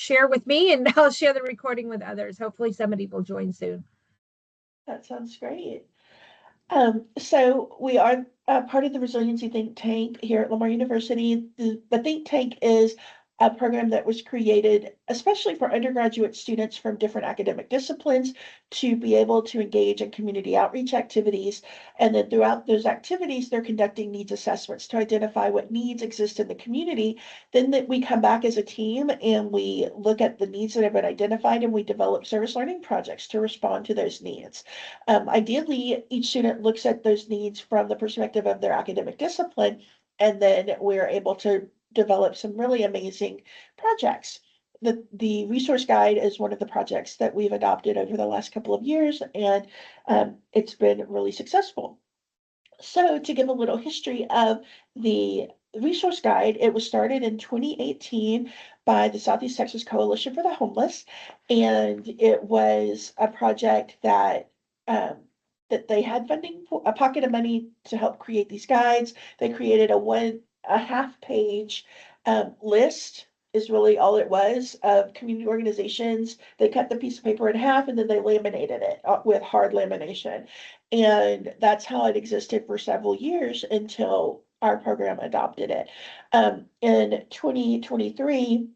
share with me, and I'll share the recording with others. Hopefully somebody will join soon. That sounds great. So we are part of the Resiliency Think Tank here at Lamar University. The think tank is a program that was created especially for undergraduate students from different academic disciplines to be able to engage in community outreach activities. And then throughout those activities, they're conducting needs assessments to identify what needs exist in the community. Then that we come back as a team and we look at the needs that have been identified and we develop service learning projects to respond to those needs. Ideally, each student looks at those needs from the perspective of their academic discipline, and then we're able to develop some really amazing projects. The resource guide is one of the projects that we've adopted over the last couple of years, and it's been really successful. So to give a little history of the resource guide, it was started in 2018 by the Southeast Texas Coalition for the Homeless, and it was a project that they had funding for a pocket of money to help create these guides. They created a half page list is really all it was of community organizations. They cut the piece of paper in half and then they laminated it with hard lamination. And that's how it existed for several years until our program adopted it. In 2023,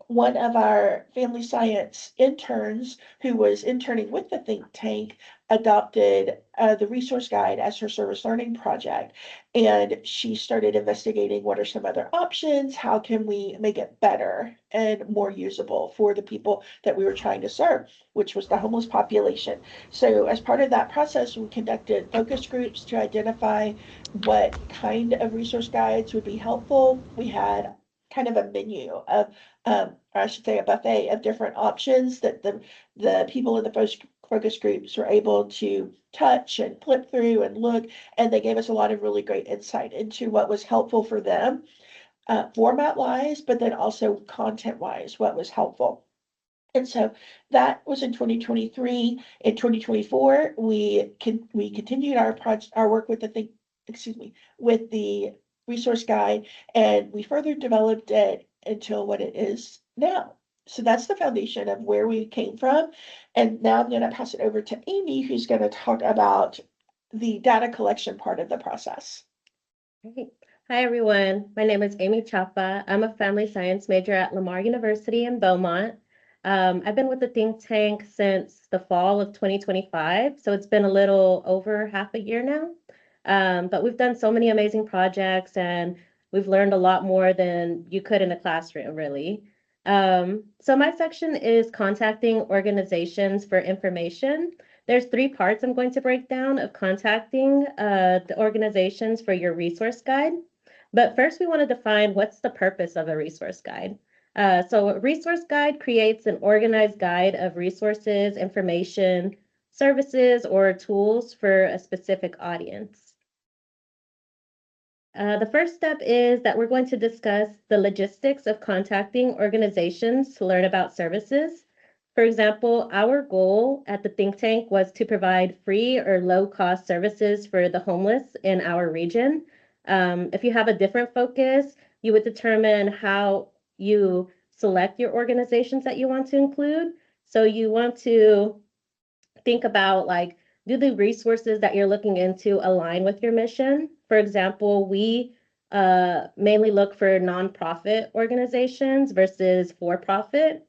one of our family science interns who was interning with the think tank adopted the resource guide as her service learning project. And she started investigating what are some other options, how can we make it better and more usable for the people that we were trying to serve, which was the homeless population. So as part of that process, we conducted focus groups to identify what kind of resource guides would be helpful. We had kind of a menu of or I should say a buffet of different options that the people in the focus groups were able to touch and flip through and look, and they gave us a lot of really great insight into what was helpful for them, format wise, but then also content wise, what was helpful. And so that was in 2023. In 2024, we continued our work with with the resource guide, and we further developed it until what it is now. So that's the foundation of where we came from. And now I'm going to pass it over to Amy, who's going to talk about the data collection part of the process. Great. Hi, everyone. My name is Amy Chapa. I'm a family science major at Lamar University in Beaumont. I've been with the think tank since the fall of 2025, so it's been a little over half a year now. But we've done so many amazing projects and we've learned a lot more than you could in a classroom, really. So my section is contacting organizations for information. There's 3 parts I'm going to break down of contacting the organizations for your resource guide. But first, we want to define what's the purpose of a resource guide. So a resource guide creates an organized guide of resources, information, services, or tools for a specific audience. The first step is that we're going to discuss the logistics of contacting organizations to learn about services. For example, our goal at the think tank was to provide free or low-cost services for the homeless in our region. If you have a different focus, you would determine how you select your organizations that you want to include. So you want to think about, like, do the resources that you're looking into align with your mission? For example, we mainly look for nonprofit organizations versus for-profit.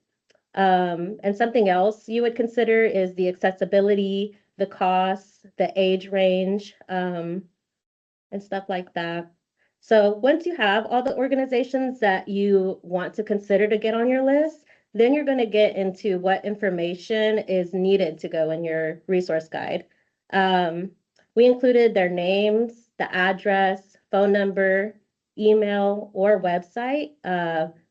And something else you would consider is the accessibility, the cost, the age range, and stuff like that. So once you have all the organizations that you want to consider to get on your list, then you're going to get into what information is needed to go in your resource guide. We included their names, the address, phone number, email, or website,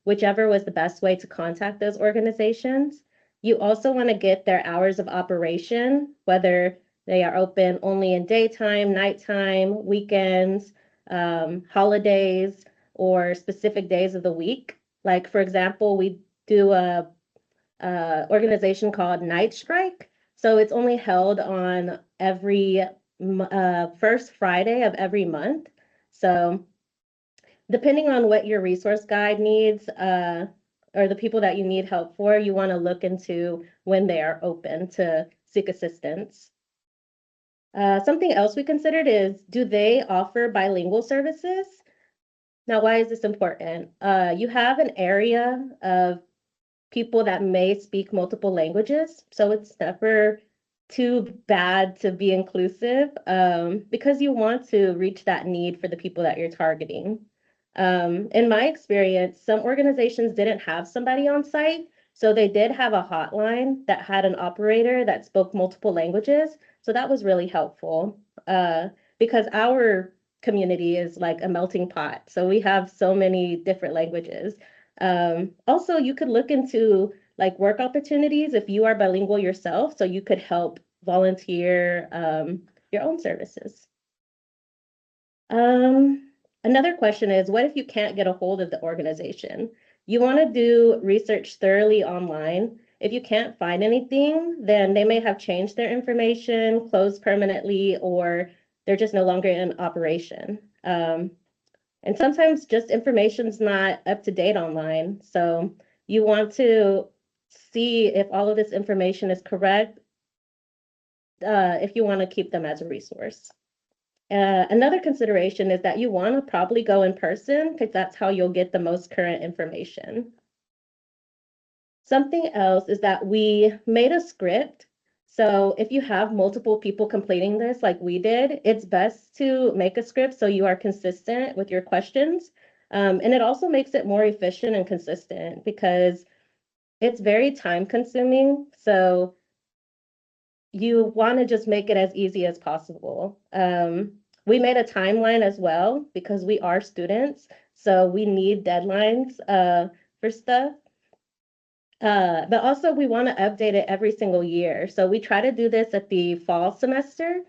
whichever was the best way to contact those organizations. You also want to get their hours of operation, whether they are open only in daytime, nighttime, weekends, holidays, or specific days of the week. Like, for example, we do a organization called Night Strike. So it's only held on every first Friday of every month. So depending on what your resource guide needs, or the people that you need help for, you want to look into when they are open to seek assistance. Something else we considered is, do they offer bilingual services? Now, why is this important? You have an area of people that may speak multiple languages, so it's never too bad to be inclusive, because you want to reach that need for the people that you're targeting. In my experience, some organizations didn't have somebody on site, so they did have a hotline that had an operator that spoke multiple languages. So that was really helpful, because our community is like a melting pot. So we have so many different languages. Also, you could look into like work opportunities if you are bilingual yourself, so you could help volunteer your own services. Another question is, what if you can't get a hold of the organization? You want to do research thoroughly online. If you can't find anything, then they may have changed their information, closed permanently, or they're just no longer in operation. And sometimes just information's not up to date online. So you want to see if all of this information is correct, if you want to keep them as a resource. Another consideration is that you want to probably go in person, because that's how you'll get the most current information. Something else is that we made a script. So if you have multiple people completing this like we did, it's best to make a script so you are consistent with your questions. And it also makes it more efficient and consistent, because it's very time consuming. So you want to just make it as easy as possible. We made a timeline as well, because we are students, so we need deadlines for stuff. But also we want to update it every single year. So we try to do this at the fall semester,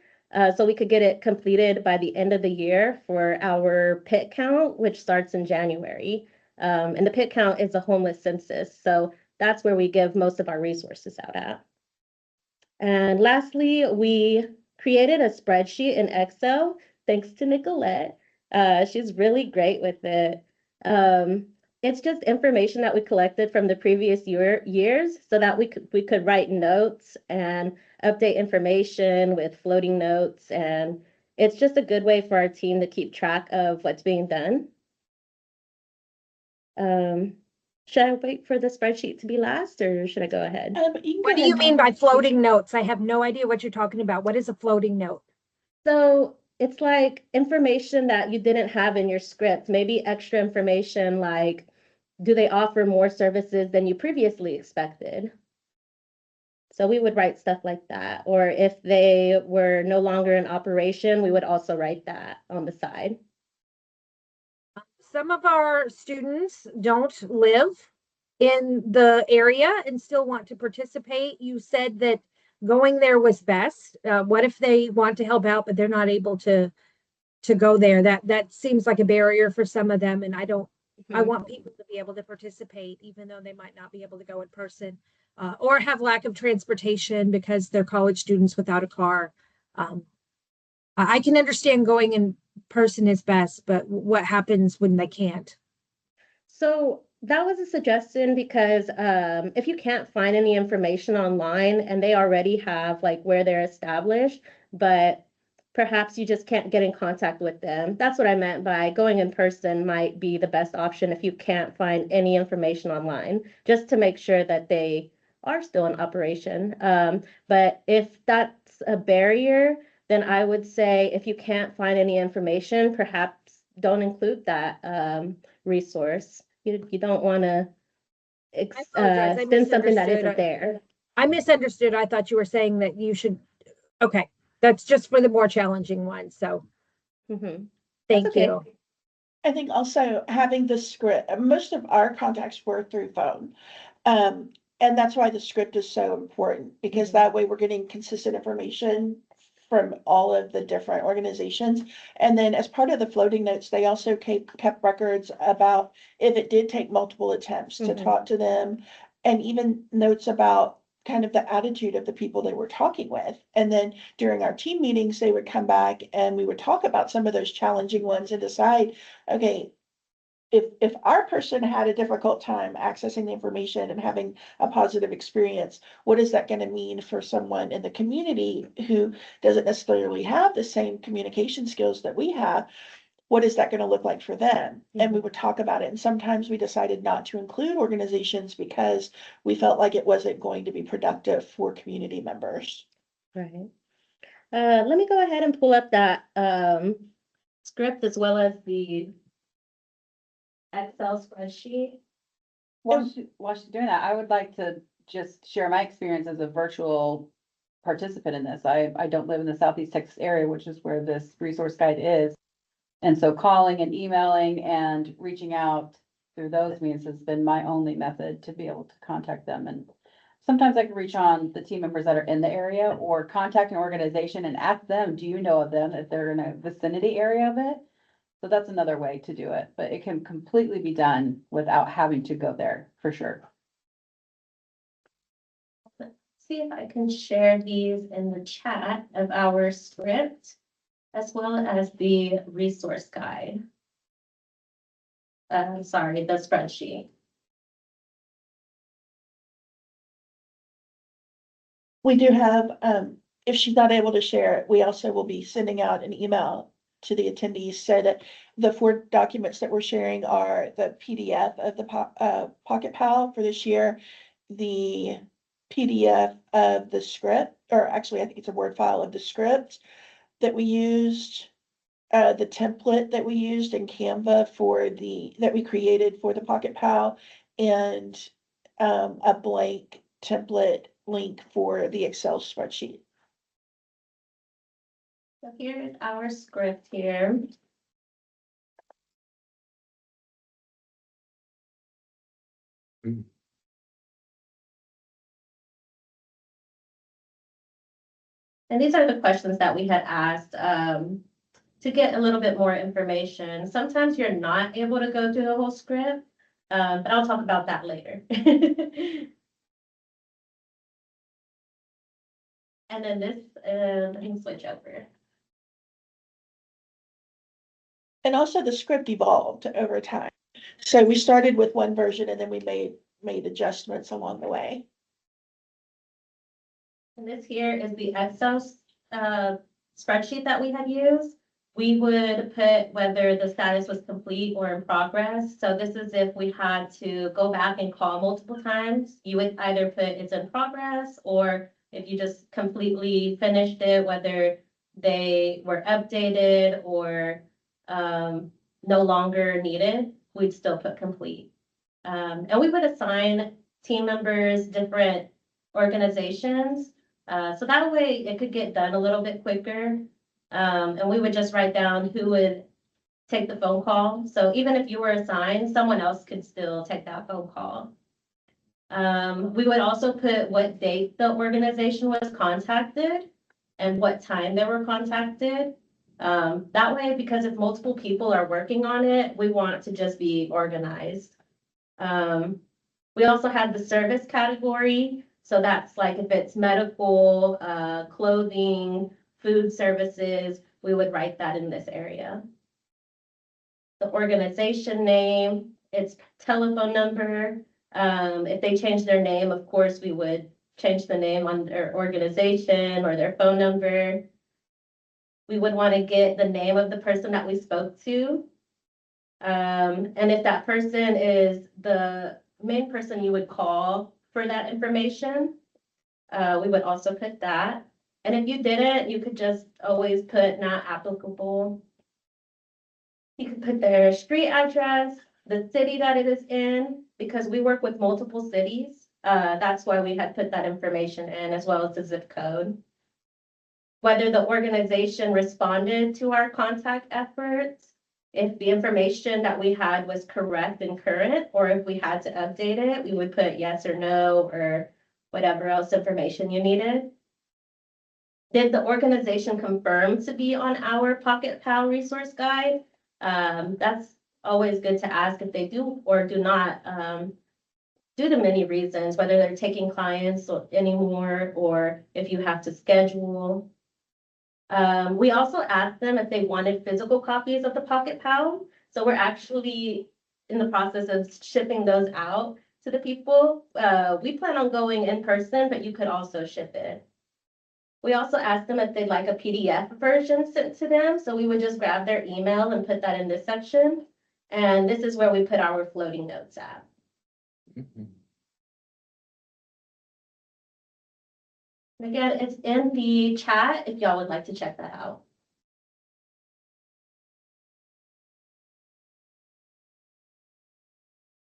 so we could get it completed by the end of the year for our PIT count, which starts in January. And the PIT count is a homeless census. So that's where we give most of our resources out at. And lastly, we created a spreadsheet in Excel, thanks to Nicolette. She's really great with it. It's just information that we collected from the previous years, so that we could write notes and update information with floating notes. And it's just a good way for our team to keep track of what's being done. Should I wait for the spreadsheet to be last, or should I go ahead? You can go What do ahead you and mean have by the floating notes? I have no idea what you're talking about. What is a floating note? So it's like information that you didn't have in your script, maybe extra information like, do they offer more services than you previously expected? So we would write stuff like that. Or if they were no longer in operation, we would also write that on the side. Some of our students don't live in the area and still want to participate. You said that going there was best. What if they want to help out, but they're not able to go there? That seems like a barrier for some of them, and I want people to be able to participate, even though they might not be able to go in person, or have lack of transportation because they're college students without a car. I can understand going in person is best, but what happens when they can't? So that was a suggestion, because if you can't find any information online and they already have like where they're established, but perhaps you just can't get in contact with them. That's what I meant by going in person might be the best option if you can't find any information online, just to make sure that they are still in operation. But if that's a barrier, then I would say if you can't find any information, perhaps don't include that resource. You don't want to apologize. I send something that misunderstood. isn't there. I misunderstood. I thought you were saying that you should. Okay, that's just for the more challenging ones. So Mhm. thank okay. you. I think also having the script, most of our contacts were through phone. And that's why the script is so important, because that way we're getting consistent information from all of the different organizations. And then as part of the floating notes, they also kept records about if it did take multiple attempts to Mhm. talk to them, and even notes about kind of the attitude of the people they were talking with. And then during our team meetings, they would come back and we would talk about some of those challenging ones and decide, okay, if our person had a difficult time accessing the information and having a positive experience, what is that going to mean for someone in the community who doesn't necessarily have the same communication skills that we have? What is that going to look like for them? And we would talk about it. And sometimes we decided not to include organizations because we felt like it wasn't going to be productive for community members. Right. Let me go ahead and pull up that script as well as the Excel spreadsheet. While she's doing that, I would like to just share my experience as a virtual participant in this. I don't live in the Southeast Texas area, which is where this resource guide is. And so calling and emailing and reaching out through those means has been my only method to be able to contact them. And sometimes I can reach on the team members that are in the area or contact an organization and ask them, do you know of them if they're in a vicinity area of it? So that's another way to do it, but it can completely be done without having to go there for sure. See if I can share these in the chat of our script as well as the resource guide. Sorry, the spreadsheet. We do have, if she's not able to share it, we also will be sending out an email to the attendees so that the 4 documents that we're sharing are the PDF of the Pocket Pal for this year, the PDF of the script, or actually I think it's a Word file of the script that we used, the template that we used in Canva that we created for the Pocket Pal, and a blank template link for the Excel spreadsheet. So here is our script here. And these are the questions that we had asked to get a little bit more information. Sometimes you're not able to go through the whole script, but I'll talk about that later. And then this, let me switch over. And also the script evolved over time. So we started with one version and then we made adjustments along the And this here is the Excel spreadsheet that we had used. We would put whether the status was complete or in progress. So this is if we had to go back and call multiple times, you would either put it's in progress, or if you just completely finished it, whether they were updated or no longer needed, we'd still put complete. And we would assign team members different organizations. So that way it could get done a little bit quicker. And we would just write down who would take the phone call. So even if you were assigned, someone else could still take that phone call. We would also put what date the organization was contacted and what time they were contacted. That way, because if multiple people are working on it, we want it to just be organized. We also had the service category. So that's like if it's medical, clothing, food services, we would write that in this area. The organization name, its telephone number. If they change their name, of course, we would change the name on their organization or their phone number. We would want to get the name of the person that we spoke to. And if that person is the main person you would call for that information, we would also put that. And if you didn't, you could just always put not applicable. You could put their street address, the city that it is in, because we work with multiple cities. That's why we had put that information in, as well as the zip code. Whether the organization responded to our contact efforts, if the information that we had was correct and current, or if we had to update it, we would put yes or no, or whatever else information you needed. Did the organization confirm to be on our Pocket Pal resource guide? That's always good to ask if they do or do not, due to many reasons, whether they're taking clients anymore, or if you have to schedule. We also asked them if they wanted physical copies of the Pocket Pal. So we're actually in the process of shipping those out to the people. We plan on going in person, but you could also ship it. We also asked them if they'd like a PDF version sent to them, so we would just grab their email and put that in this section. And this is where we put our floating notes at. Again, it's in the chat if y'all would like to check that out.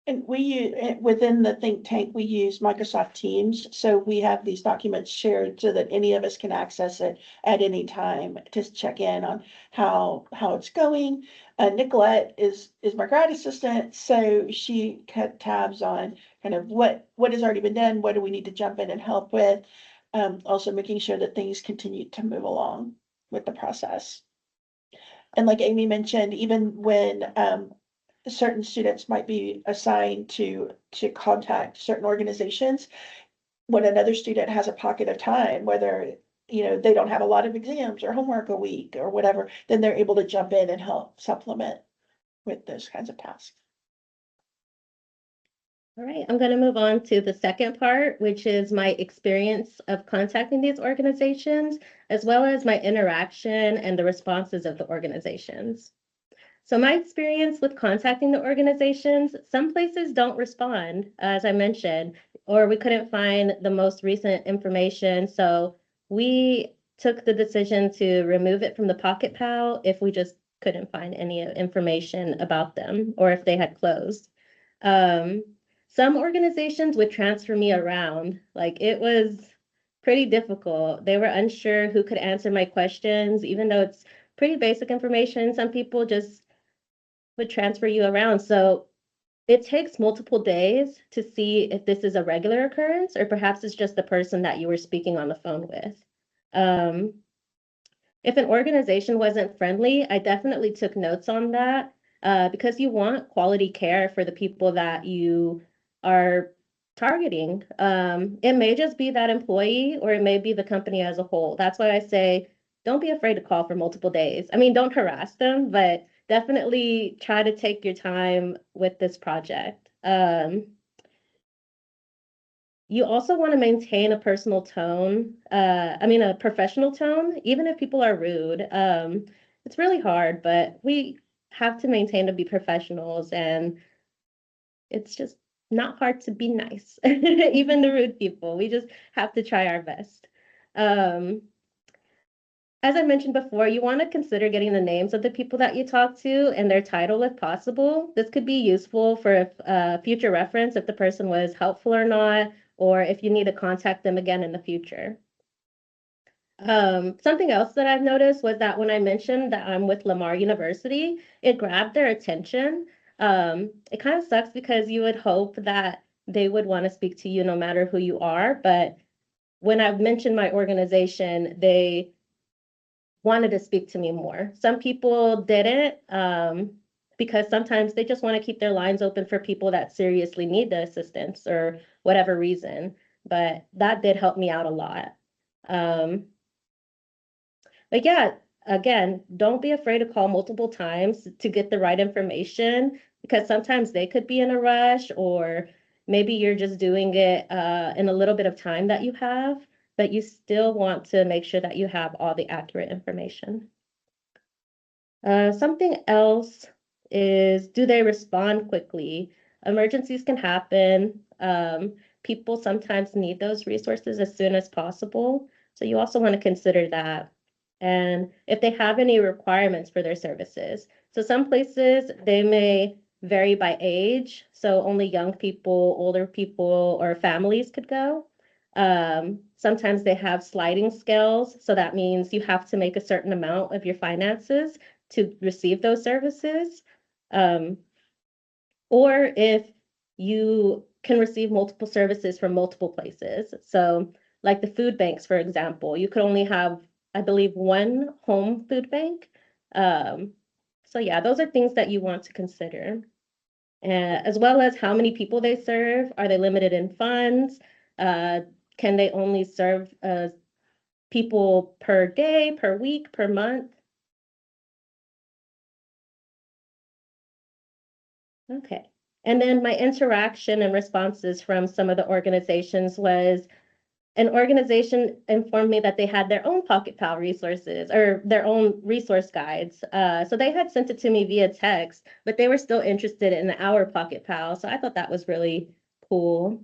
And within the think tank, we use Microsoft Teams, so we have these documents shared so that any of us can access it at any time to check in on how it's going. Nicolette is my grad assistant, so she kept tabs on kind of what has already been done, what do we need to jump in and help with. Also making sure that things continue to move along with the process. And like Amy mentioned, even when certain students might be assigned to contact certain organizations, when another student has a pocket of time, whether they don't have a lot of exams or homework a week or whatever, then they're able to jump in and help supplement with those kinds of tasks. All right, I'm going to move on to the second part, which is my experience of contacting these organizations, as well as my interaction and the responses of the organizations. So my experience with contacting the organizations, some places don't respond, as I mentioned, or we couldn't find the most recent information. So we took the decision to remove it from the Pocket Pal if we just couldn't find any information about them or if they had closed. Some organizations would transfer me around. Like, it was pretty difficult. They were unsure who could answer my questions, even though it's pretty basic information. Some people just would transfer you around. So it takes multiple days to see if this is a regular occurrence or perhaps it's just the person that you were speaking on the phone with. If an organization wasn't friendly, I definitely took notes on that because you want quality care for the people that you are targeting. It may just be that employee or it may be the company as a whole. That's why I say, don't be afraid to call for multiple days. I mean, don't harass them, but definitely try to take your time with this project. You also want to maintain a personal tone, a professional tone, even if people are rude. It's really hard, but we have to maintain to be professionals, and it's just not hard to be nice, even the rude people. We just have to try our best. As I mentioned before, you want to consider getting the names of the people that you talk to and their title if possible. This could be useful for future reference if the person was helpful or not, or if you need to contact them again in the future. Something else that I've noticed was that when I mentioned that I'm with Lamar University, it grabbed their attention. It kind of sucks because you would hope that they would want to speak to you no matter who you are, but when I've mentioned my organization, they wanted to speak to me more. Some people didn't, because sometimes they just want to keep their lines open for people that seriously need the assistance or whatever reason. But that did help me out a lot. But yeah, again, don't be afraid to call multiple times to get the right information because sometimes they could be in a rush or maybe you're just doing it in a little bit of time that you have, but you still want to make sure that you have all the accurate information. Something else is, do they respond quickly? Emergencies can happen. People sometimes need those resources as soon as possible. So you also want to consider that. And if they have any requirements for their services. So some places, they may vary by age. So only young people, older people, or families could go. Sometimes they have sliding scales. So that means you have to make a certain amount of your finances to receive those services. Or if you can receive multiple services from multiple places. So like the food banks, for example, you could only have, I believe, one home food bank. So yeah, those are things that you want to consider. As well as how many people they serve. Are they limited in funds? Can they only serve people per day, per week, per month? Okay, And then my interaction and responses from some of the organizations was an organization informed me that they had their own Pocket Pal resources or their own resource guides. So they had sent it to me via text, but they were still interested in our Pocket Pal. So I thought that was really cool.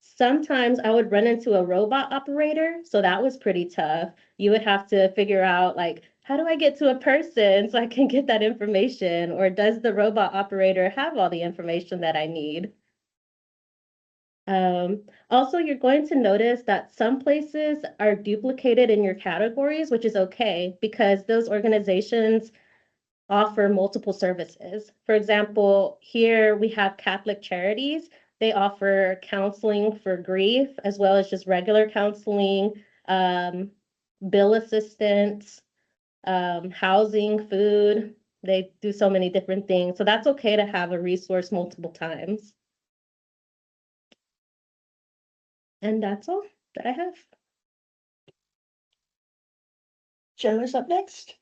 Sometimes I would run into a robot operator, so that was pretty tough. You would have to figure out like, how do I get to a person so I can get that information? Or does the robot operator have all the information that I need? Also, you're going to notice that some places are duplicated in your categories, which is okay because those organizations offer multiple services. For example, here we have Catholic Charities. They offer counseling for grief as well as just regular counseling, bill assistance, housing, food. They do so many different things. So that's okay to have a resource multiple times. And that's all that I have. Joe is up next.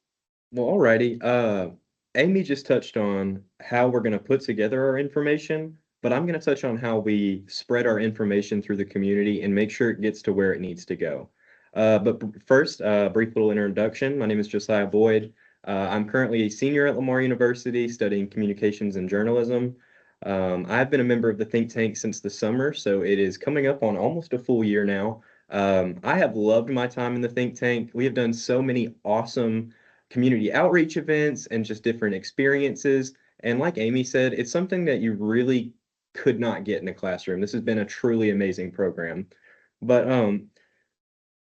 Well, alrighty. Amy just touched on how we're going to put together our information, but I'm going to touch on how we spread our information through the community and make sure it gets to where it needs to go. But first, a brief little introduction. My name is Josiah Boyd. I'm currently a senior at Lamar University studying communications and journalism. I've been a member of the think tank since the summer, so it is coming up on almost a full year now. I have loved my time in the think tank. We have done so many awesome community outreach events and just different experiences. And like Amy said, it's something that you really could not get in a classroom. This has been a truly amazing program. But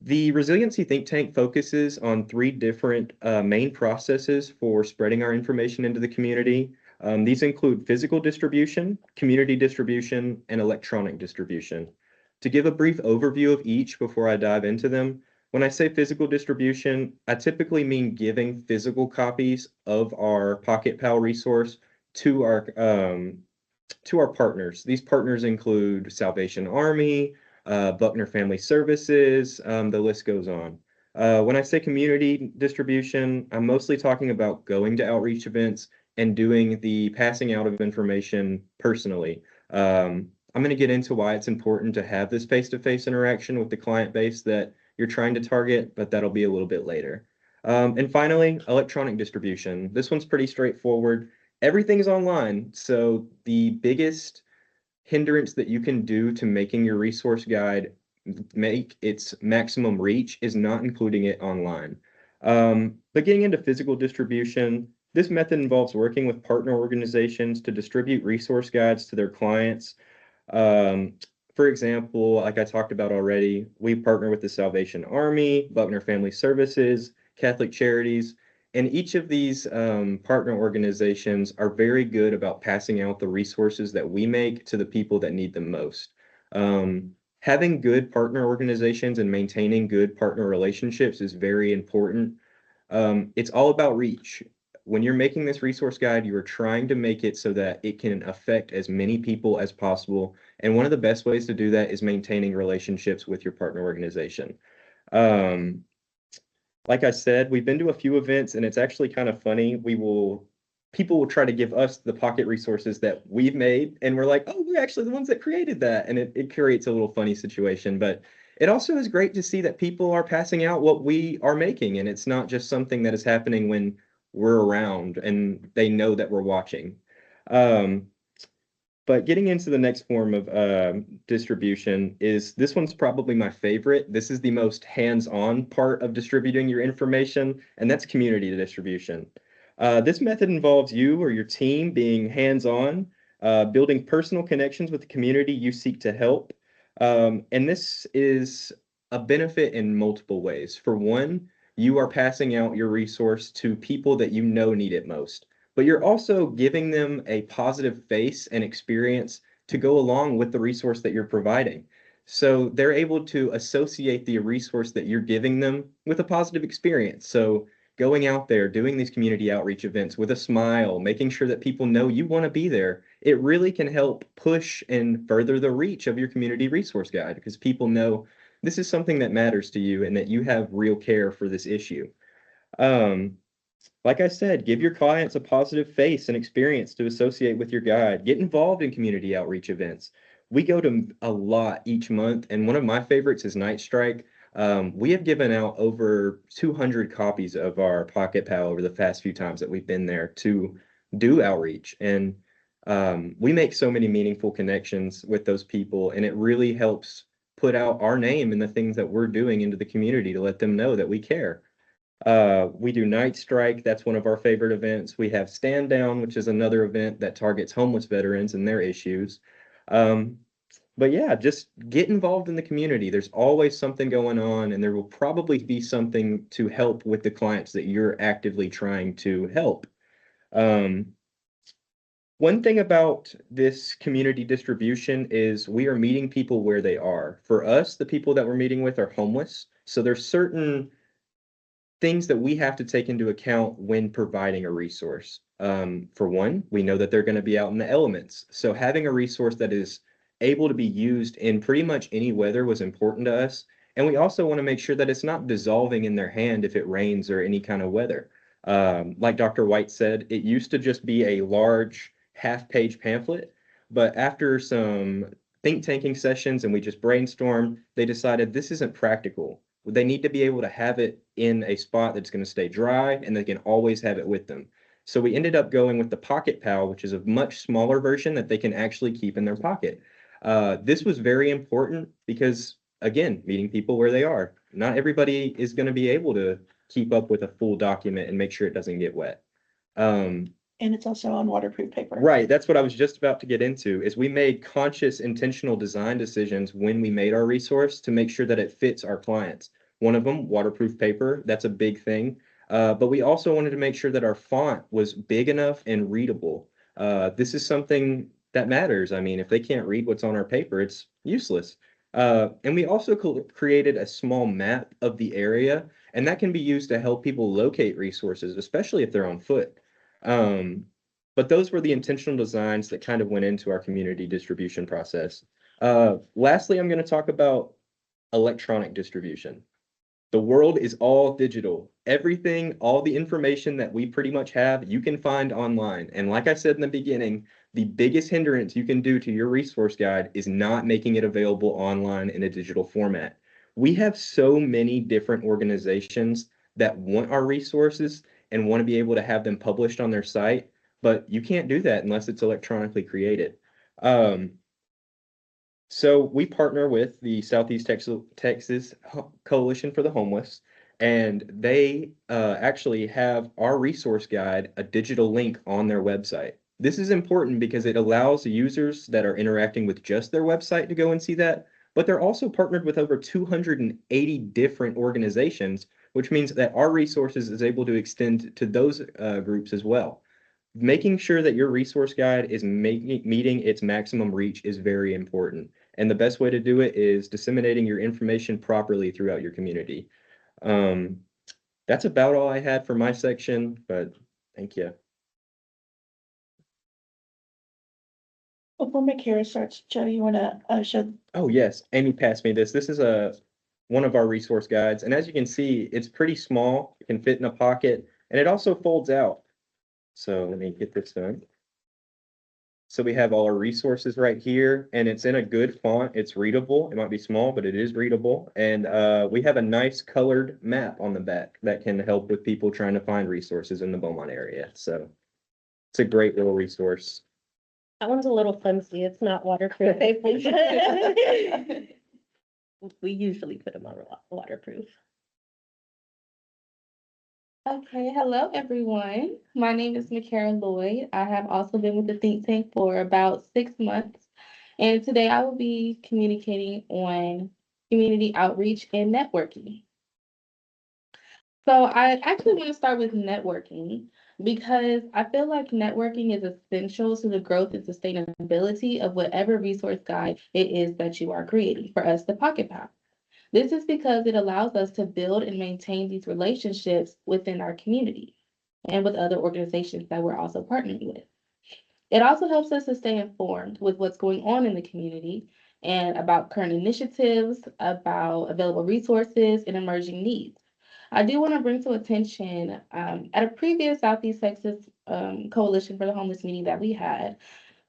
the Resiliency Think Tank focuses on 3 different main processes for spreading our information into the community. These include physical distribution, community distribution, and electronic distribution. To give a brief overview of each before I dive into them, when I say physical distribution, I typically mean giving physical copies of our Pocket Pal resource to our partners. These partners include Salvation Army, Buckner Family Services, the list goes on. When I say community distribution, I'm mostly talking about going to outreach events and doing the passing out of information personally. I'm going to get into why it's important to have this face-to-face interaction with the client base that you're trying to target, but that'll be a little bit later. And finally, electronic distribution. This one's pretty straightforward. Everything's online, so the biggest hindrance that you can do to making your resource guide make its maximum reach is not including it online. But getting into physical distribution, this method involves working with partner organizations to distribute resource guides to their clients. For example, like I talked about already, we partner with the Salvation Army, Buckner Family Services, Catholic Charities, and each of these partner organizations are very good about passing out the resources that we make to the people that need them most. Having good partner organizations and maintaining good partner relationships is very important. It's all about reach. When you're making this resource guide, you are trying to make it so that it can affect as many people as possible. And one of the best ways to do that is maintaining relationships with your partner organization. Like I said, we've been to a few events and it's actually kind of funny. People will try to give us the pocket resources that we've made and we're like, oh, we're actually the ones that created that. And it creates a little funny situation, but it also is great to see that people are passing out what we are making. And it's not just something that is happening when we're around and they know that we're watching. But getting into the next form of distribution is, this one's probably my favorite. This is the most hands-on part of distributing your information, and that's community distribution. This method involves you or your team being hands-on, building personal connections with the community you seek to help. And this is a benefit in multiple ways. For one, you are passing out your resource to people that you know need it most, but you're also giving them a positive face and experience to go along with the resource that you're providing. So they're able to associate the resource that you're giving them with a positive experience. So going out there, doing these community outreach events with a smile, making sure that people know you want to be there, it really can help push and further the reach of your community resource guide because people know this is something that matters to you and that you have real care for this issue. Like I said, give your clients a positive face and experience to associate with your guide. Get involved in community outreach events. We go to a lot each month, and one of my favorites is Night Strike. We have given out over 200 copies of our Pocket Pal over the past few times that we've been there to do outreach. And we make so many meaningful connections with those people, and it really helps put out our name and the things that we're doing into the community to let them know that we care. We do Night Strike. That's one of our favorite events. We have Stand Down, which is another event that targets homeless veterans and their issues. Um, but yeah, just get involved in the community. There's always something going on, and there will probably be something to help with the clients that you're actively trying to help. Um, One thing about this community distribution is we are meeting people where they are. For us, the people that we're meeting with are homeless. So there's certain things that we have to take into account when providing a resource. For one, we know that they're going to be out in the elements. So having a resource that is able to be used in pretty much any weather was important to us. And we also want to make sure that it's not dissolving in their hand if it rains or any kind of weather. Like Dr. White said, it used to just be a large half-page pamphlet, but after some think tanking sessions and we just brainstormed, they decided this isn't practical. They need to be able to have it in a spot that's going to stay dry and they can always have it with them. So we ended up going with the Pocket Pal, which is a much smaller version that they can actually keep in their pocket. This was very important because, again, meeting people where they are. Not everybody is going to be able to keep up with a full document and make sure it doesn't get wet. And it's also on waterproof paper. Right, that's what I was just about to get into, is we made conscious, intentional design decisions when we made our resource to make sure that it fits our clients. One of them, waterproof paper, that's a big thing. But we also wanted to make sure that our font was big enough and readable. This is something that matters. I mean, if they can't read what's on our paper, it's useless. And we also created a small map of the area, and that can be used to help people locate resources, especially if they're on foot. But those were the intentional designs that kind of went into our community distribution process. Lastly, I'm going to talk about electronic distribution. The world is all digital. Everything, all the information that we pretty much have, you can find online. And like I said in the beginning, the biggest hindrance you can do to your resource guide is not making it available online in a digital format. We have so many different organizations that want our resources and want to be able to have them published on their site, but you can't do that unless it's electronically created. So we partner with the Southeast Texas Coalition for the Homeless, and they actually have our resource guide, a digital link on their website. This is important because it allows users that are interacting with just their website to go and see that, but they're also partnered with over 280 different organizations, which means that our resources is able to extend to those groups as well. Making sure that your resource guide is meeting its maximum reach is very important. And the best way to do it is disseminating your information properly throughout your community. That's about all I had for my section, but thank you. Before Makara starts, Joe, you want to show? Oh, yes, Amy passed me this. This is one of our resource guides. And as you can see, it's pretty small. It can fit in a pocket, and it also folds out. So let me get this done. So we have all our resources right here, and it's in a good font. It's readable. It might be small, but it is readable. And we have a nice colored map on the back that can help with people trying to find resources in the Beaumont area. So it's a great little resource. That one's a little flimsy. It's not waterproof. We usually put them on waterproof. Okay, hello everyone. My name is Makara Lloyd. I have also been with the think tank for about 6 months. And today I will be communicating on community outreach and networking. So I actually want to start with networking because I feel like networking is essential to the growth and sustainability of whatever resource guide it is that you are creating for us, the Pocket Pal. This is because it allows us to build and maintain these relationships within our community and with other organizations that we're also partnering with. It also helps us to stay informed with what's going on in the community and about current initiatives, about available resources and emerging needs. I do want to bring to attention, at a previous Southeast Texas Coalition for the Homeless meeting that we had,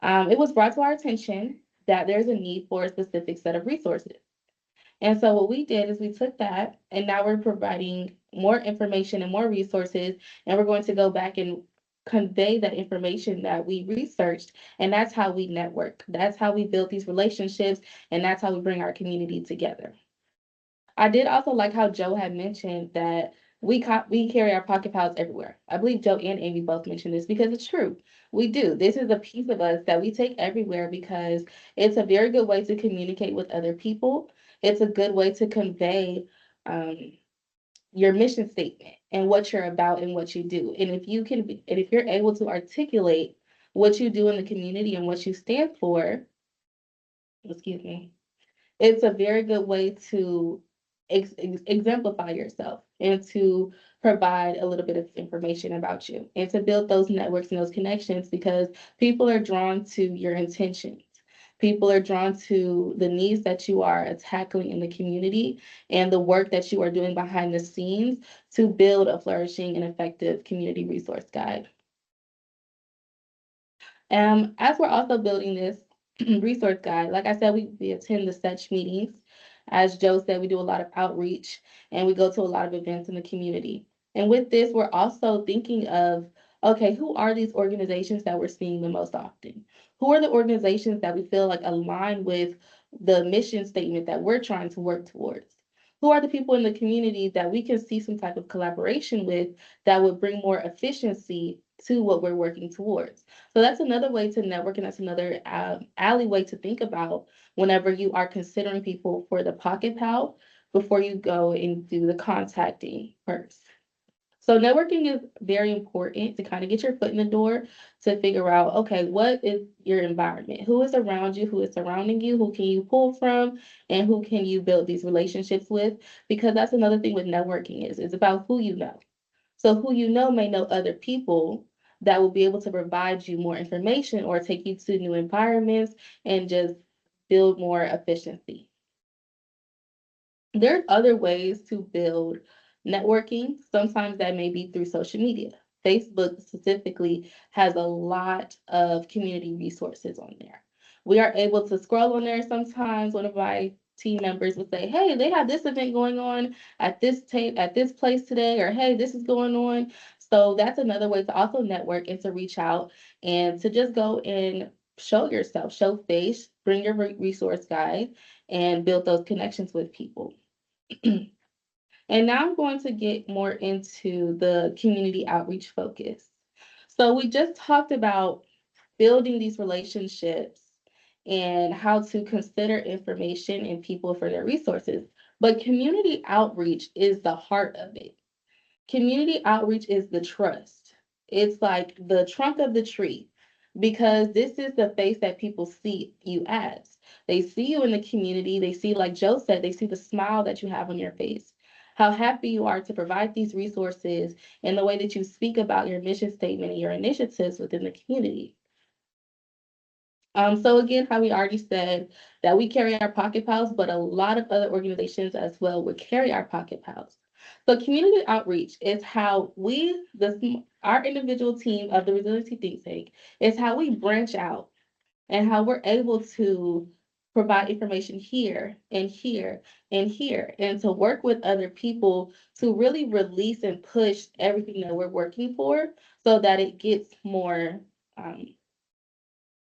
it was brought to our attention that there's a need for a specific set of resources. And so what we did is we took that and now we're providing more information and more resources, and we're going to go back and convey that information that we researched. And that's how we network. That's how we build these relationships, and that's how we bring our community together. I did also like how Joe had mentioned that we carry our pocket pals everywhere. I believe Joe and Amy both mentioned this because it's true. We do. This is a piece of us that we take everywhere because it's a very good way to communicate with other people. It's a good way to convey your mission statement and what you're about and what you do. And if you're able to articulate what you do in the community and what you stand for, excuse me, it's a very good way to exemplify yourself and to provide a little bit of information about you and to build those networks and those connections, because people are drawn to your intentions. People are drawn to the needs that you are tackling in the community and the work that you are doing behind the scenes to build a flourishing and effective community resource guide. As we're also building this resource guide, like I said, we attend the SETCH meetings. As Joe said, we do a lot of outreach and we go to a lot of events in the community. And with this, we're also thinking of, okay, who are these organizations that we're seeing the most often? Who are the organizations that we feel like align with the mission statement that we're trying to work towards? Who are the people in the community that we can see some type of collaboration with that would bring more efficiency to what we're working towards? So that's another way to network, and that's another alleyway to think about whenever you are considering people for the pocket pal before you go and do the contacting first. So networking is very important to kind of get your foot in the door to figure out, okay, what is your environment? Who is around you? Who is surrounding you? Who can you pull from? And who can you build these relationships with? Because that's another thing with networking is it's about who you know. So who you know may know other people that will be able to provide you more information or take you to new environments and just build more efficiency. There's other ways to build networking. Sometimes that may be through social media. Facebook specifically has a lot of community resources on there. We are able to scroll on there sometimes. One of my team members would say, hey, they have this event going on at this place today, or hey, this is going on. So that's another way to also network and to reach out and to just go and show yourself, show face, bring your resource guide, and build those connections with people. And now I'm going to get more into the community outreach focus. So we just talked about building these relationships and how to consider information and people for their resources. But community outreach is the heart of it. Community outreach is the trust. It's like the trunk of the tree, because this is the face that people see you as. They see you in the community. They see, like Joe said, they see the smile that you have on your face, how happy you are to provide these resources, and the way that you speak about your mission statement and your initiatives within the community. So again, how we already said that we carry our pocket pals, but a lot of other organizations as well would carry our pocket pals. So community outreach is how our individual team of the Resiliency Think Tank is how we branch out and how we're able to provide information here and here and here, and to work with other people to really release and push everything that we're working for so that it gets more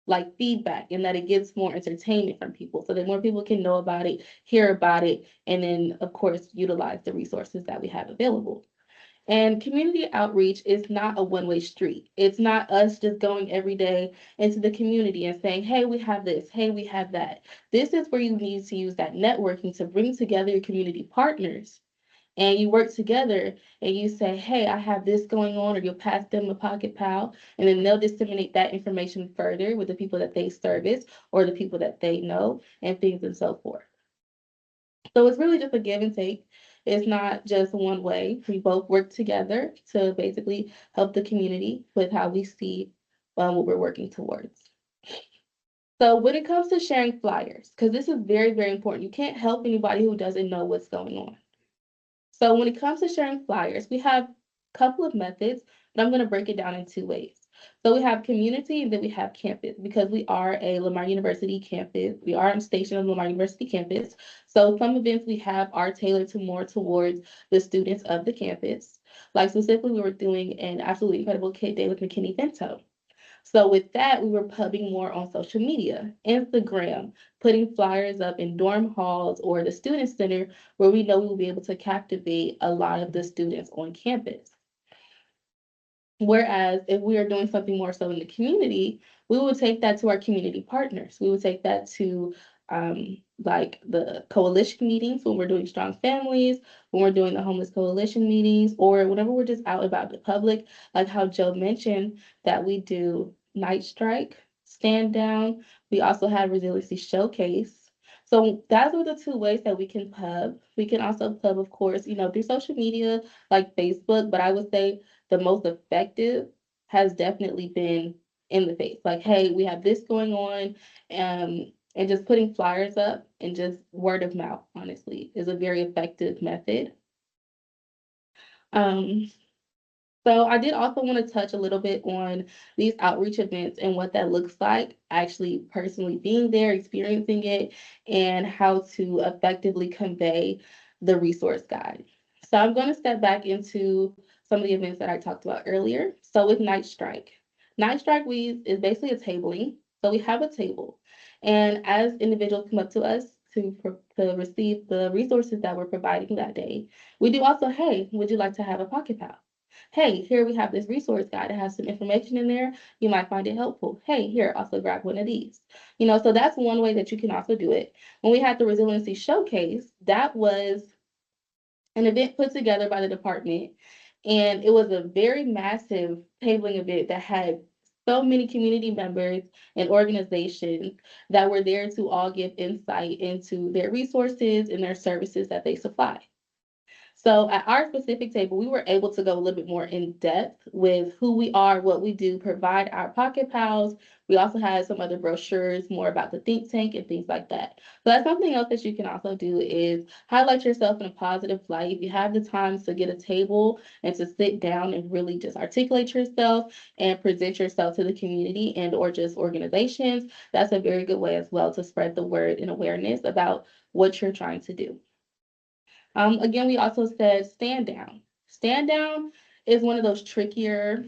like feedback, and that it gets more entertainment from people so that more people can know about it, hear about it, and then of course utilize the resources that we have available. And community outreach is not a one-way street. It's not us just going every day into the community and saying, hey, we have this, hey, we have that. This is where you need to use that networking to bring together your community partners, and you work together and you say, hey, I have this going on, or you'll pass them a pocket pal, and then they'll disseminate that information further with the people that they service or the people that they know, and things and so forth. So it's really just a give and take. It's not just one way. We both work together to basically help the community with how we see what we're working towards. So when it comes to sharing flyers, because this is very, very important, you can't help anybody who doesn't know what's going on. So when it comes to sharing flyers, we have a couple of methods, but I'm going to break it down in two ways. So we have community and then we have campus because we are a Lamar University campus. We are on station of Lamar University campus. So some events we have are tailored to more towards the students of the campus. Like specifically, we were doing an absolutely incredible Kid Day with McKinney Vento. So with that, we were pubbing more on social media, Instagram, putting flyers up in dorm halls or the student center where we know we will be able to captivate a lot of the students on campus. Whereas if we are doing something more so in the community, we would take that to our community partners. We would take that to like the coalition meetings when we're doing strong families, when we're doing the homeless coalition meetings, or whenever we're just out about the public, like how Joe mentioned that we do night strike, stand down. We also have resiliency showcase. So those are the two ways that we can pub. We can also pub, of course, through social media like Facebook, but I would say the most effective has definitely been in the face. Like, hey, we have this going on, and just putting flyers up and just word of mouth, honestly, is a very effective method. So I did also want to touch a little bit on these outreach events and what that looks like, actually personally being there, experiencing it, and how to effectively convey the resource guide. So I'm going to step back into some of the events that I talked about earlier. So with Night Strike Week is basically a tabling. So we have a table, and as individuals come up to us to receive the resources that we're providing that day, we do also, hey, would you like to have a pocket pal? Hey, here we have this resource guide that has some information in there. You might find it helpful. Hey, here, also grab one of these. So that's one way that you can also do it. When we had the resiliency showcase, that was an event put together by the department, and it was a very massive tabling event that had so many community members and organizations that were there to all give insight into their resources and their services that they supply. So at our specific table, we were able to go a little bit more in depth with who we are, what we do, provide our pocket pals. We also had some other brochures more about the think tank and things like that. So that's something else that you can also do is highlight yourself in a positive light. If you have the time to get a table and to sit down and really just articulate yourself and present yourself to the community and or just organizations, that's a very good way as well to spread the word and awareness about what you're trying to do. Again, we also said stand down. Stand down is one of those trickier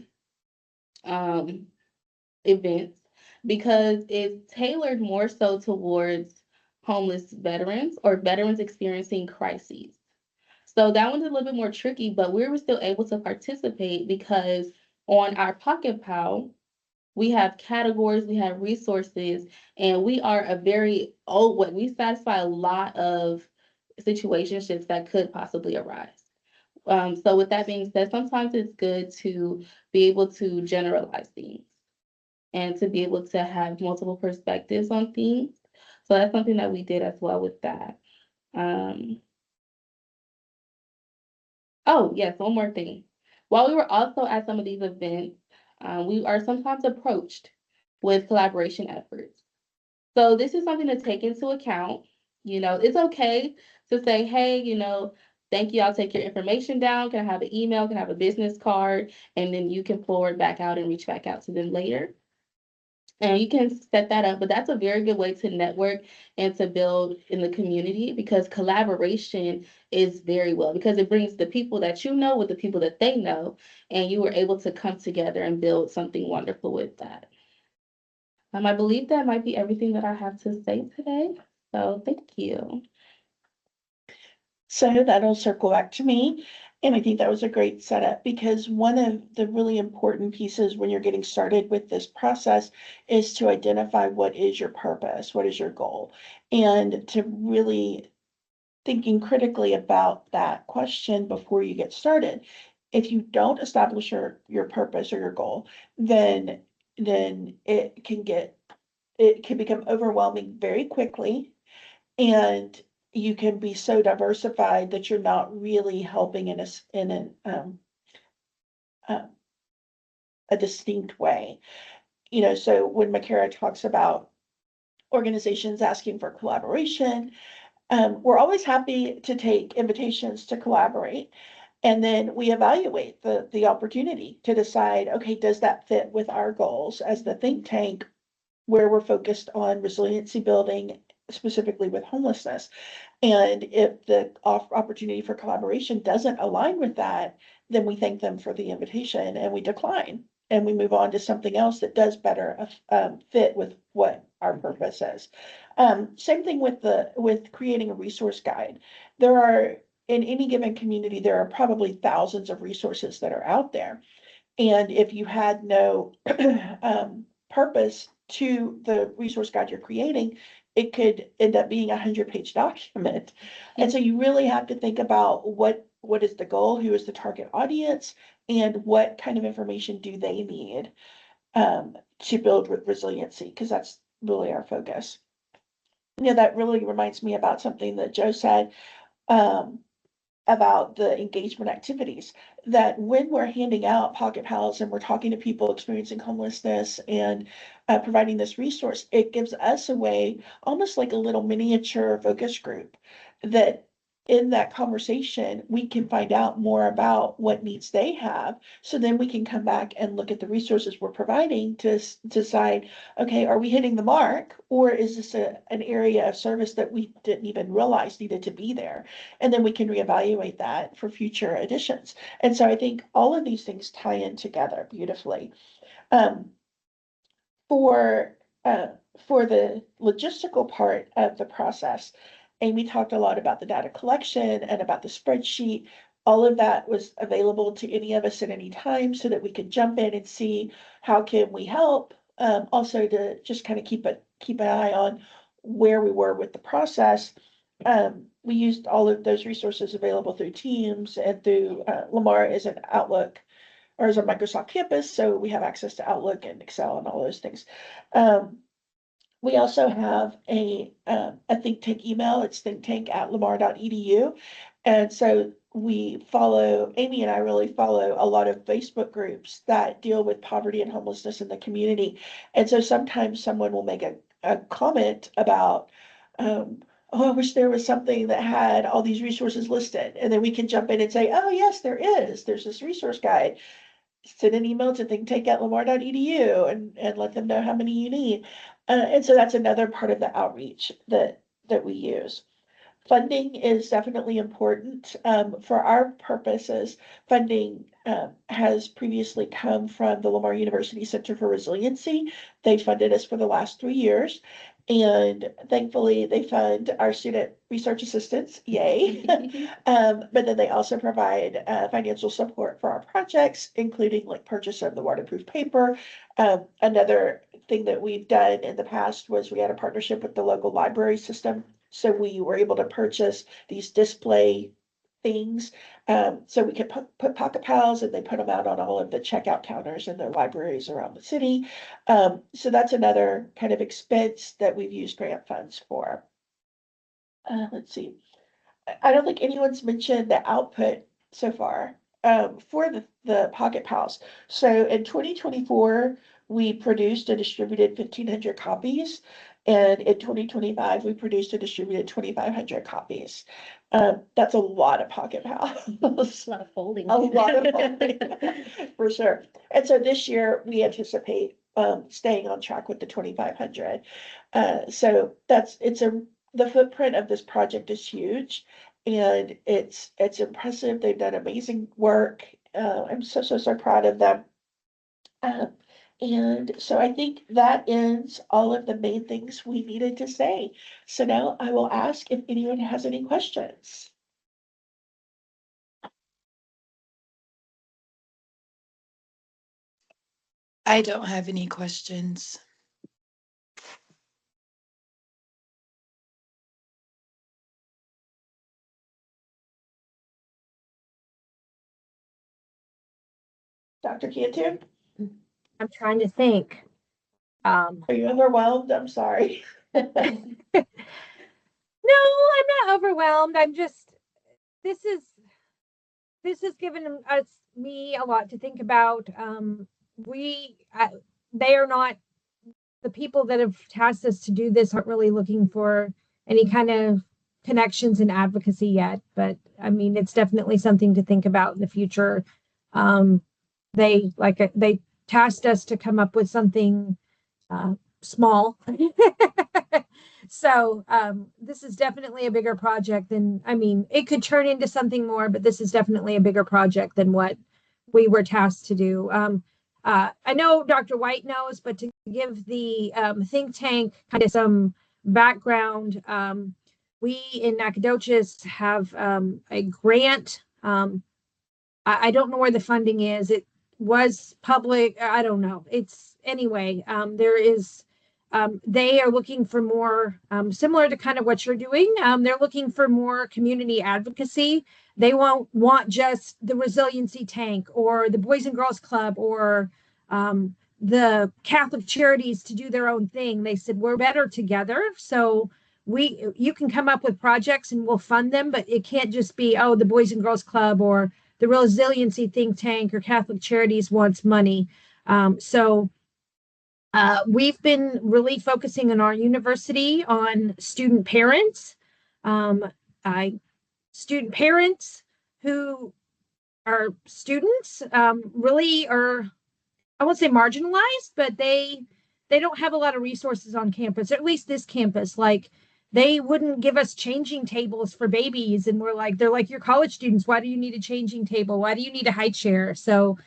events because it's tailored more so towards homeless veterans or veterans experiencing crises. So that one's a little bit more tricky, but we were still able to participate because on our Pocket Pal, we have categories, we have resources, and we are a very old way. We satisfy a lot of situationships that could possibly arise. So with that being said, sometimes it's good to be able to generalize things and to be able to have multiple perspectives on things. So that's something that we did as well with that. Oh, yes, one more thing. While we were also at some of these events, we are sometimes approached with collaboration efforts. So this is something to take into account. It's okay to say, hey, thank you. I'll take your information down. Can I have an email? Can I have a business card? And then you can forward back out and reach back out to them later. And you can set that up, but that's a very good way to network and to build in the community because collaboration is very well because it brings the people that you know with the people that they know, and you were able to come together and build something wonderful with that. I believe that might be everything that I have to say today. So thank you. So that'll circle back to me. And I think that was a great setup because one of the really important pieces when you're getting started with this process is to identify what is your purpose, what is your goal, and to really thinking critically about that question before you get started. If you don't establish your purpose or your goal, then it can become overwhelming very quickly, and you can be so diversified that you're not really helping in a distinct way. So when Makara talks about organizations asking for collaboration, We're always happy to take invitations to collaborate. And then we evaluate the opportunity to decide, okay, does that fit with our goals as the think tank, where we're focused on resiliency building, specifically with homelessness? And if the opportunity for collaboration doesn't align with that, then we thank them for the invitation and we decline. And we move on to something else that does better fit with what our purpose is. Same thing with creating a resource guide. There are, in any given community, there are probably thousands of resources that are out there. And if you had no purpose to the resource guide you're creating, it could end up being a 100-page document. And so you really have to think about what is the goal, who is the target audience, and what kind of information do they need to build resiliency, because that's really our focus. That really reminds me about something that Joe said about the engagement activities, that when we're handing out Pocket Pals and we're talking to people experiencing homelessness and providing this resource, it gives us a way, almost like a little miniature focus group, that in that conversation, we can find out more about what needs they have. So then we can come back and look at the resources we're providing to decide, okay, are we hitting the mark, or is this an area of service that we didn't even realize needed to be there? And then we can reevaluate that for future additions. And so I think all of these things tie in together beautifully. For the logistical part of the process, Amy talked a lot about the data collection and about the spreadsheet. All of that was available to any of us at any time so that we could jump in and see how can we help. Also to just kind of keep an eye on where we were with the process. We used all of those resources available through Teams and through Lamar as an Outlook or as a Microsoft campus. So we have access to Outlook and Excel and all those things. We also have a think tank email. It's thinktank@lamar.edu. And so Amy and I really follow a lot of Facebook groups that deal with poverty and homelessness in the community. And so sometimes someone will make a comment about, oh, I wish there was something that had all these resources listed. And then we can jump in and say, oh, yes, there is. There's this resource guide. Send an email to thinktank@lamar.edu and let them know how many you need. And so that's another part of the outreach that we use. Funding is definitely important. For our purposes, funding has previously come from the Lamar University Center for Resiliency. They funded us for the last 3 years. And thankfully, they fund our student research assistants, yay. But then they also provide financial support for our projects, including like purchase of the waterproof paper. Another thing that we've done in the past was we had a partnership with the local library system. So we were able to purchase these display things. So we could put Pocket Pals, and they put them out on all of the checkout counters in their libraries around the city. So that's another kind of expense that we've used grant funds for. Let's see. I don't think anyone's mentioned the output so far for the Pocket Pals. So in 2024, we produced and distributed 1,500 copies. And in 2025, we produced and distributed 2,500 copies. That's a lot of Pocket Pals. A lot of folding. A lot of folding, for sure. And so this year, we anticipate staying on track with the 2,500. So the footprint of this project is huge, and it's impressive. They've done amazing work. I'm so proud of them. And so I think that ends all of the main things we needed to say. So now I will ask if anyone has any questions. I don't have any questions. Dr. Cantu, I'm trying to think. are you overwhelmed? I'm sorry. No, I'm not overwhelmed. I'm just, this has given me a lot to think about. They are not, the people that have tasked us to do this aren't really looking for any kind of connections and advocacy yet, but I mean, it's definitely something to think about in the future. They tasked us to come up with something small. So this is definitely a bigger project than, I mean, it could turn into something more, but this is definitely a bigger project than what we were tasked to do. I know Dr. White knows, but to give the think tank kind of some background, we in Nacogdoches have a grant. I don't know where the funding is. It was public. I don't know. It's anyway, there is, they are looking for more, similar to kind of what you're doing. They're looking for more community advocacy. They won't want just the resiliency tank or the Boys and Girls Club or the Catholic Charities to do their own thing. They said, we're better together. So you can come up with projects and we'll fund them, but it can't just be, oh, the Boys and Girls Club or the resiliency think tank or Catholic Charities wants money. We've been really focusing in our university on student parents. Student parents who are students really are, I won't say marginalized, but they don't have a lot of resources on campus, or at least this campus. Like, they wouldn't give us changing tables for babies, and they're like, you're college students, why do you need a changing table? Why do you need a high chair? So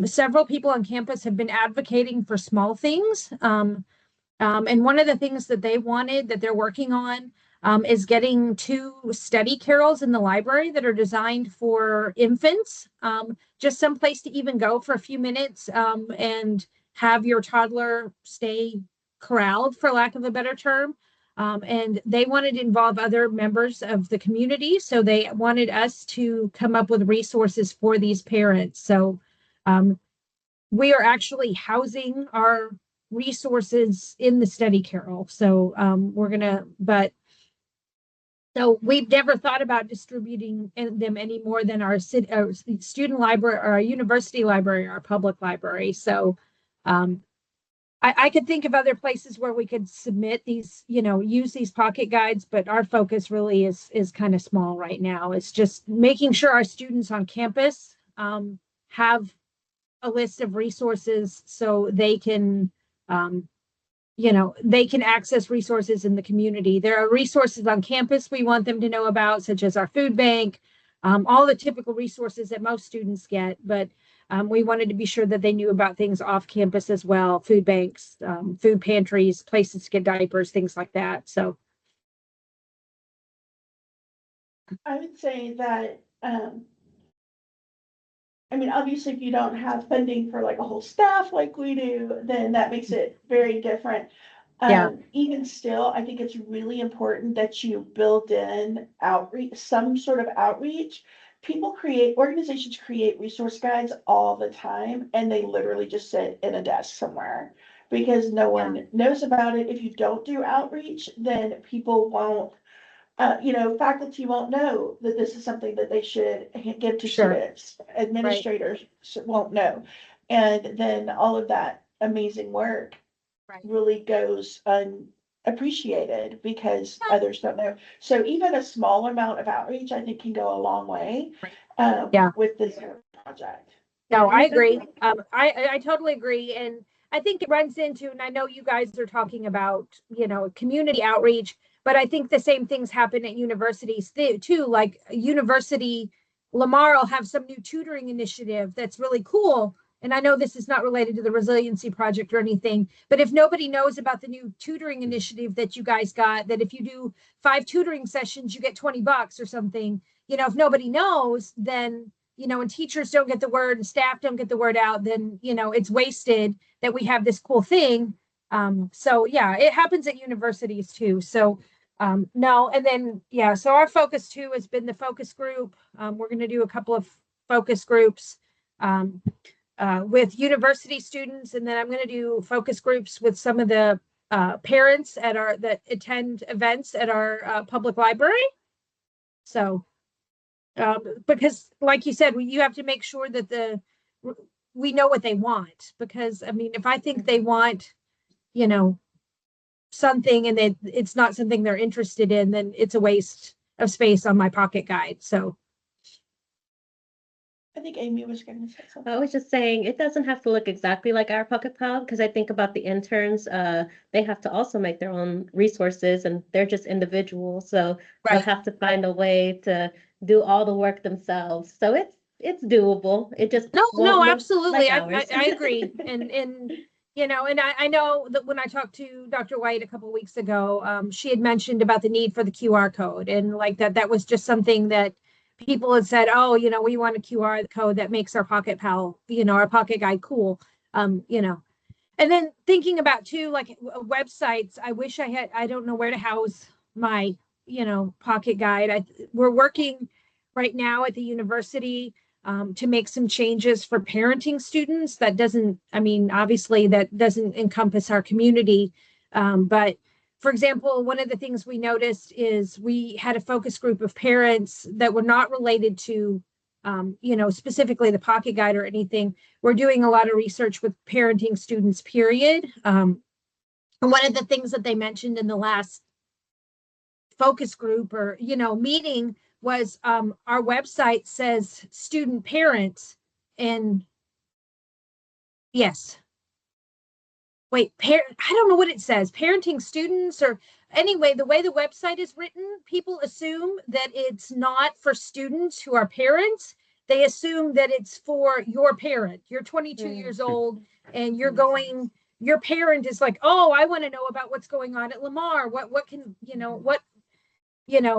several people on campus have been advocating for small things. And one of the things that they wanted, that they're working on, is getting 2 study carrels in the library that are designed for infants, just someplace to even go for a few minutes and have your toddler stay corralled, for lack of a better term. And they wanted to involve other members of the community. So they wanted us to come up with resources for these parents. So we are actually housing our resources in the study carrel. So so we've never thought about distributing them any more than our student library, or our university library, our public library. So I could think of other places where we could submit these, use these pocket guides, but our focus really is kind of small right now. It's just making sure our students on campus have a list of resources so they can, they can access resources in the community. There are resources on campus we want them to know about, such as our food bank, all the typical resources that most students get, but we wanted to be sure that they knew about things off campus as well: food banks, food pantries, places to get diapers, things like that. So I would say that, I mean, obviously, if you don't have funding for like a whole staff like we do, then that makes it very different. Yeah. Even still, I think it's really important that you build in outreach, some sort of outreach. Organizations create resource guides all the time, and they literally just sit in a desk somewhere because no one knows about it. If you don't do outreach, then people won't, faculty won't know that this is something that they should give to Sure. students. Administrators won't know. And then all of that amazing work Right. really goes unappreciated because others don't know. So even a small amount of outreach, I think, can go a long way with this project. No, I agree. I totally agree. And I think it runs into, and I know you guys are talking about, community outreach, but I think the same things happen at universities too. Like University Lamar will have some new tutoring initiative that's really cool. And I know this is not related to the resiliency project or anything, but if nobody knows about the new tutoring initiative that you guys got, that if you do 5 tutoring sessions, you get $20 or something, if nobody knows, then and teachers don't get the word and staff don't get the word out, then, it's wasted that we have this cool thing. So yeah, it happens at universities too. So no, and then, so our focus too has been the focus group. We're going to do a couple of focus groups with university students, and then I'm going to do focus groups with some of the parents that attend events at our public library. So because like you said, you have to make sure that we know what they want, because I mean, if I think they want, something and it's not something they're interested in, then it's a waste of space on my pocket guide. So I think Amy was gonna say I something. was just saying, it doesn't have to look exactly like our Pocket Pal, because I think about the interns, they have to also make their own resources and they're just individuals, so they'll Right. have to find a way to do all the work themselves. So it's doable. It just no, won't look absolutely. like I ours. agree. And I know that when I talked to Dr. White a couple weeks ago, she had mentioned about the need for the QR code, and like that was just something that people had said, oh, we want a QR code that makes our Pocket Pal, our Pocket Guide cool. And then thinking about too, like websites, I wish I don't know where to house my, Pocket Guide. We're working right now at the university to make some changes for parenting students. That doesn't, I mean, obviously that doesn't encompass our community. But for example, one of the things we noticed is we had a focus group of parents that were not related to, specifically the Pocket Guide or anything. We're doing a lot of research with parenting students, period. And one of the things that they mentioned in the last focus group or, meeting was our website says student parents and yes. Wait, I don't know what it says. Parenting students or anyway, the way the website is written, people assume that it's not for students who are parents. They assume that it's for your parent. You're 22 years old and your parent is like, oh, I want to know about what's going on at Lamar. What can,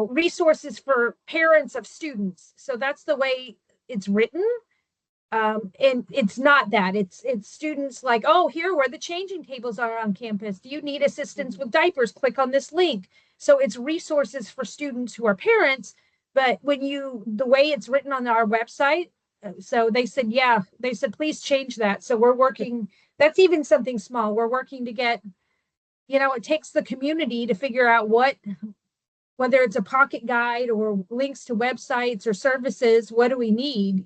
resources for parents of students. So that's the way it's written. And it's not that. It's students like, oh, here where the changing tables are on campus. Do you need assistance with diapers? Click on this link. So it's resources for students who are parents. But the way it's written on our website, so they said, please change that. So we're working, that's even something small. We're working to get, it takes the community to figure out whether it's a pocket guide or links to websites or services, what do we need,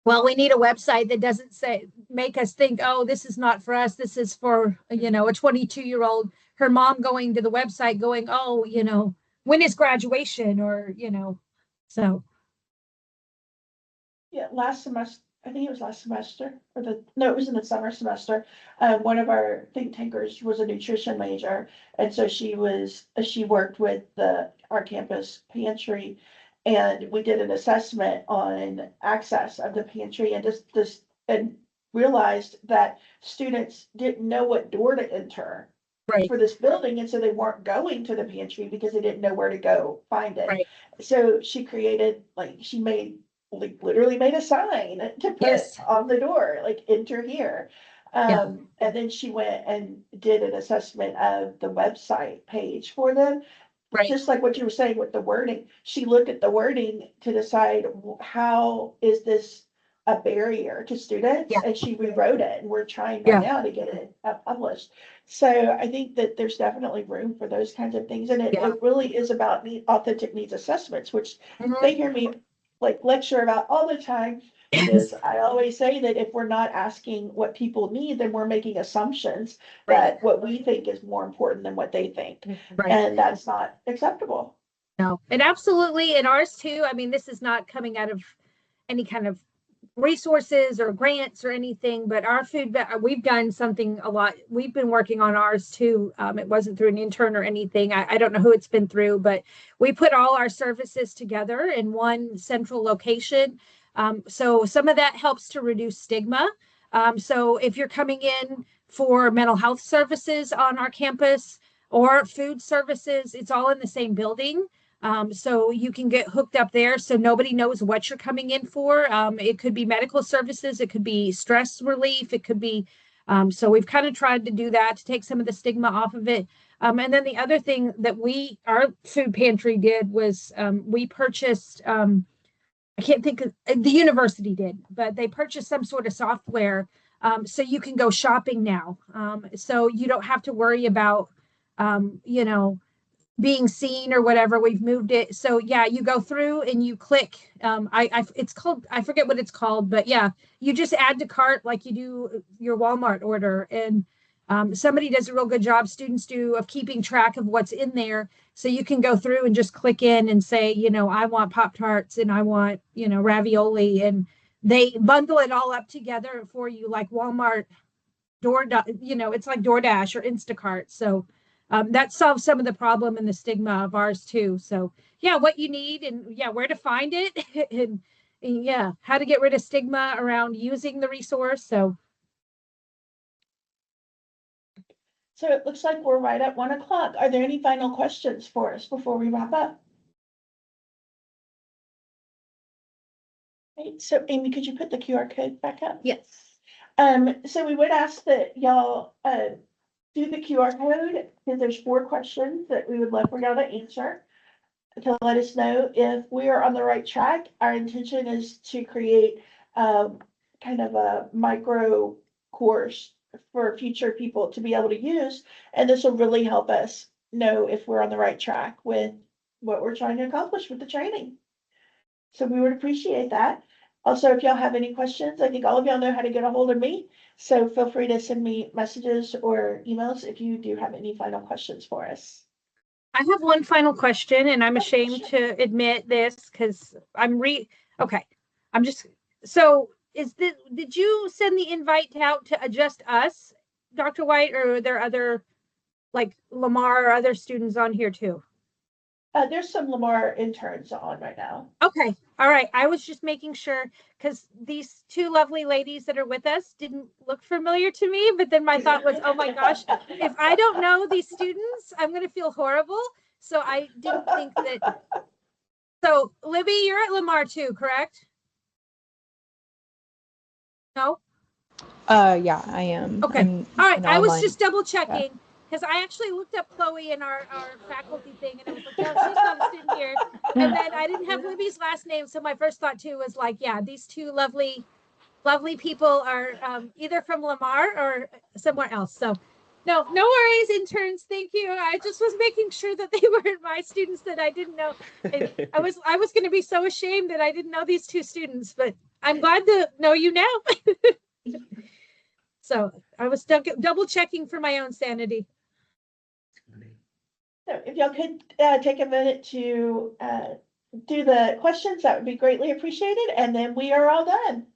Well, we need a website that doesn't make us think, oh, this is not for us. This is for, a 22-year-old, her mom going to the website going, oh, when is graduation or, so. Yeah, last semester, I think it was last semester, no, it was in the summer semester. One of our think tankers was a nutrition major. And so she worked with our campus pantry. And we did an assessment on access of the pantry and and realized that students didn't know what door to enter Right. for this building. And so they weren't going to the pantry because they didn't know where to go find it. Right. So she created, literally made a sign to put Yes. on the door, like enter here. Yeah. And then she went and did an assessment of the website page for them. Right. Just like what you were saying with the wording, she looked at the wording to decide how is this a barrier to students, Yeah. and she rewrote it, and we're trying Yeah. right now to get it published. So I think that there's definitely room for those kinds of things, and it really is about authentic needs assessments, which Mhm. they hear me like lecture about all the time. Because I always say that if we're not asking what people need, then we're making assumptions that what we think is more important than what they think. Right. And that's not acceptable. No, and absolutely, and ours too. I mean, this is not coming out of any kind of resources or grants or anything, but our food, we've done something a lot. We've been working on ours too. It wasn't through an intern or anything. I don't know who it's been through, but we put all our services together in one central location. So some of that helps to reduce stigma. So if you're coming in for mental health services on our campus or food services, it's all in the same building. So you can get hooked up there so nobody knows what you're coming in for. It could be medical services, it could be stress relief, it could be, so we've kind of tried to do that to take some of the stigma off of it. And then the other thing that our food pantry did was we purchased, I can't think of, the university did, but they purchased some sort of software so you can go shopping now. So you don't have to worry about, being seen or whatever. We've moved it. So yeah, you go through and you click. It's called, I forget what it's called, but yeah, you just add to cart like you do your Walmart order, and Somebody does a real good job, students do, of keeping track of what's in there. So you can go through and just click in and say, I want Pop-Tarts and I want, ravioli, and they bundle it all up together for you, like Walmart, it's like DoorDash or Instacart. So that solves some of the problem and the stigma of ours too. So yeah, what you need and yeah, where to find it and yeah, how to get rid of stigma around using the resource. So it looks like we're right at 1 o'clock. Are there any final questions for us before we wrap up? Right, so Amy, could you put the QR code back up? Yes. So we would ask that y'all do the QR code, because there's 4 questions that we would love for y'all to answer to let us know if we are on the right track. Our intention is to create kind of a micro course for future people to be able to use, and this will really help us know if we're on the right track with what we're trying to accomplish with the training. So we would appreciate that. Also, if y'all have any questions, I think all of y'all know how to get a hold of me. So feel free to send me messages or emails if you do have any final questions for us. I have one final question, and I'm ashamed to admit this because okay. So did you send the invite out to just us, Dr. White, or are there other, like Lamar or other students on here too? There's some Lamar interns on right now. Okay. All right. I was just making sure because these 2 lovely ladies that are with us didn't look familiar to me. But then my thought was, oh my gosh, if I don't know these students, I'm going to feel horrible. So I didn't think that. So Libby, you're at Lamar too, correct? No? Yeah, I am. Okay. I'm All right. an I was online- just double checking because I actually looked up Chloe in our faculty thing and I was like, no, she's not a student here. And then I didn't have Libby's last name. So my first thought too was like, yeah, these 2 lovely people are either from Lamar or somewhere else. So no worries, interns. Thank you. I just was making sure that they weren't my students that I didn't know. I was going to be so ashamed that I didn't know these 2 students, but I'm glad to know you now. So I was double checking for my own sanity. So if y'all could take a minute to do the questions, that would be greatly appreciated. And then we are all done.